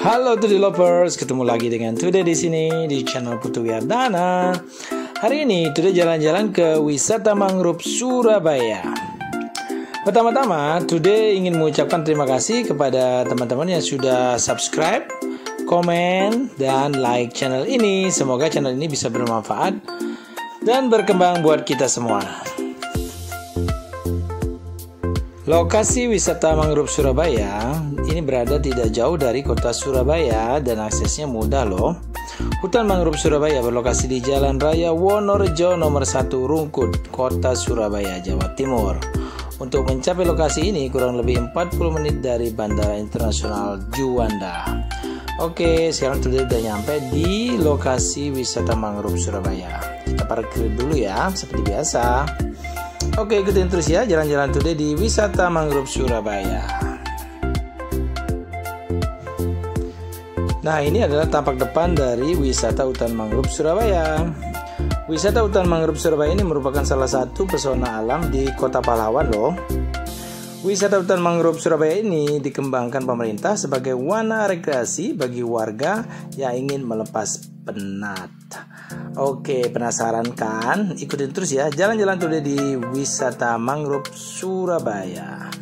Halo Today Lovers, ketemu lagi dengan Today di sini di channel Putu Wiyardana. Hari ini Today jalan-jalan ke wisata mangrove Surabaya. Pertama-tama, Today ingin mengucapkan terima kasih kepada teman-teman yang sudah subscribe, komen, dan like channel ini. Semoga channel ini bisa bermanfaat dan berkembang buat kita semua. Lokasi wisata mangrove Surabaya ini berada tidak jauh dari kota Surabaya dan aksesnya mudah loh. Hutan mangrove Surabaya berlokasi di Jalan Raya Wonorejo nomor 1 Rungkut, Kota Surabaya, Jawa Timur. Untuk mencapai lokasi ini kurang lebih 40 menit dari Bandara Internasional Juanda. Oke, sekarang sudah nyampe di lokasi wisata mangrove Surabaya. Kita parkir dulu ya, seperti biasa. Oke, ikutin terus ya jalan-jalan Today di wisata mangrove Surabaya. Nah, ini adalah tampak depan dari wisata hutan mangrove Surabaya. Wisata hutan mangrove Surabaya ini merupakan salah satu pesona alam di Kota Pahlawan loh. Wisata hutan mangrove Surabaya ini dikembangkan pemerintah sebagai wahana rekreasi bagi warga yang ingin melepas penat. Oke, penasaran kan? Ikutin terus ya jalan-jalan Today di wisata mangrove Surabaya.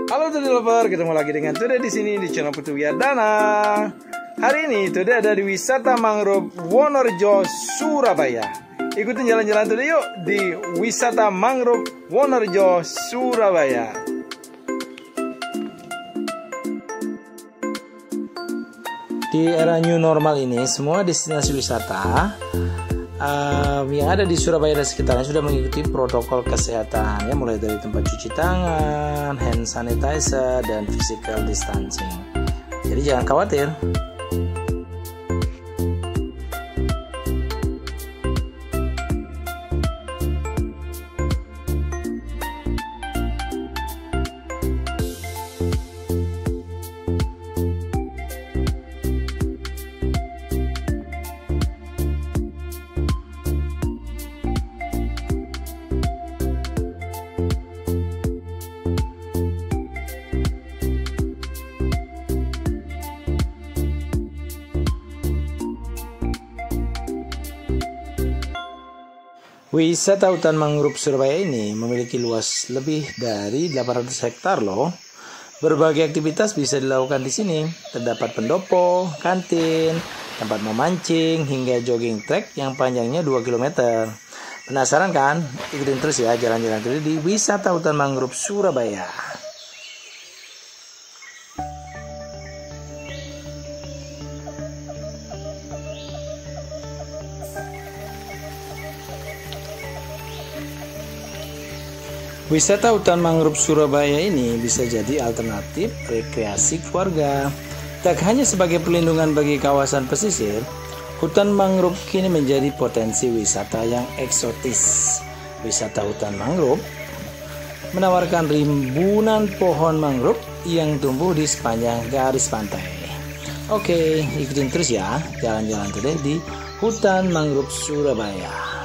Halo Today Lover, ketemu lagi dengan Today di sini di channel Putu Wiyardana. Hari ini Today ada di wisata mangrove Wonorejo Surabaya. Ikutin jalan-jalan Today yuk di wisata mangrove Wonorejo Surabaya. Di era new normal ini, semua destinasi wisata yang ada di Surabaya dan sekitarnya sudah mengikuti protokol kesehatan, ya, mulai dari tempat cuci tangan, hand sanitizer, dan physical distancing. Jadi jangan khawatir. Wisata hutan mangrove Surabaya ini memiliki luas lebih dari 800 hektar loh. Berbagai aktivitas bisa dilakukan di sini. Terdapat pendopo, kantin, tempat memancing, hingga jogging track yang panjangnya 2 km. Penasaran kan? Ikutin terus ya jalan-jalan terus di wisata hutan mangrove Surabaya. Wisata hutan mangrove Surabaya ini bisa jadi alternatif rekreasi keluarga. Tak hanya sebagai perlindungan bagi kawasan pesisir, hutan mangrove kini menjadi potensi wisata yang eksotis. Wisata hutan mangrove menawarkan rimbunan pohon mangrove yang tumbuh di sepanjang garis pantai. Oke, ikutin terus ya jalan-jalan Today di hutan mangrove Surabaya.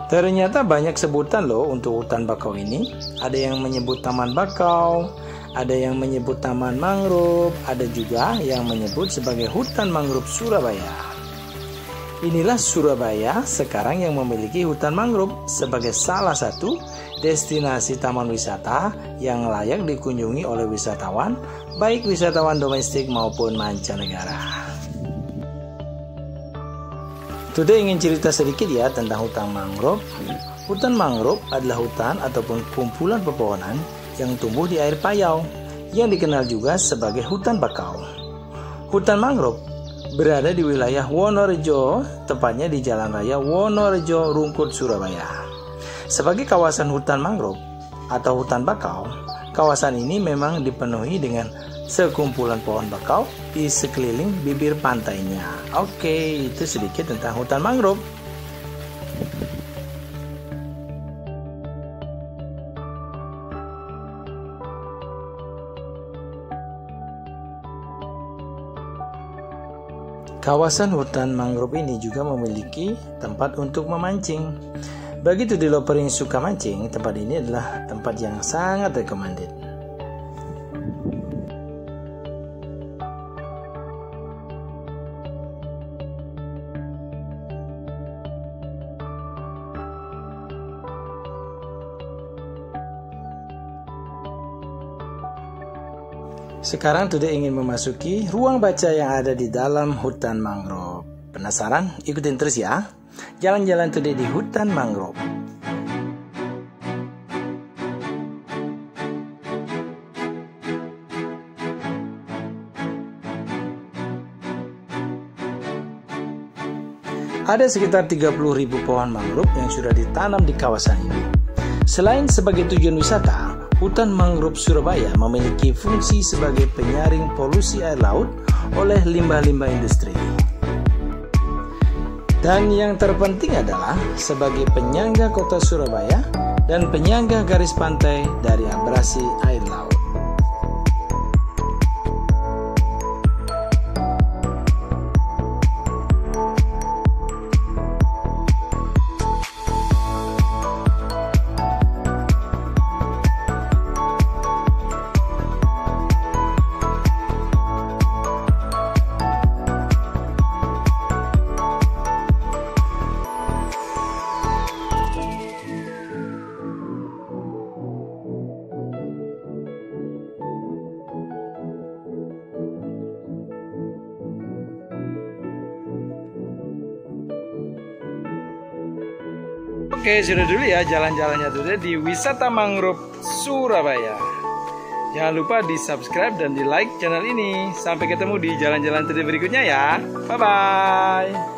Ternyata banyak sebutan loh untuk hutan bakau ini. Ada yang menyebut taman bakau, ada yang menyebut taman mangrove, ada juga yang menyebut sebagai hutan mangrove Surabaya. Inilah Surabaya sekarang yang memiliki hutan mangrove sebagai salah satu destinasi taman wisata yang layak dikunjungi oleh wisatawan, baik wisatawan domestik maupun mancanegara. Today ingin cerita sedikit ya tentang hutan mangrove. Hutan mangrove adalah hutan ataupun kumpulan pepohonan yang tumbuh di air payau, yang dikenal juga sebagai hutan bakau. Hutan mangrove berada di wilayah Wonorejo, tepatnya di Jalan Raya Wonorejo Rungkut, Surabaya. Sebagai kawasan hutan mangrove atau hutan bakau, kawasan ini memang dipenuhi dengan sekumpulan pohon bakau di sekeliling bibir pantainya. Oke, itu sedikit tentang hutan mangrove. Kawasan hutan mangrove ini juga memiliki tempat untuk memancing. Bagi to developer yang suka mancing, tempat ini adalah tempat yang sangat recommended. Sekarang Today ingin memasuki ruang baca yang ada di dalam hutan mangrove. Penasaran? Ikutin terus ya. Jalan-jalan Today di hutan mangrove. Ada sekitar 30.000 pohon mangrove yang sudah ditanam di kawasan ini. Selain sebagai tujuan wisata, hutan mangrove Surabaya memiliki fungsi sebagai penyaring polusi air laut oleh limbah-limbah industri. Dan yang terpenting adalah sebagai penyangga kota Surabaya dan penyangga garis pantai dari abrasi air laut. Oke, sudah dulu ya jalan-jalannya Today di wisata mangrove Surabaya. Jangan lupa di subscribe dan di like channel ini. Sampai ketemu di jalan-jalan Today berikutnya ya. Bye-bye.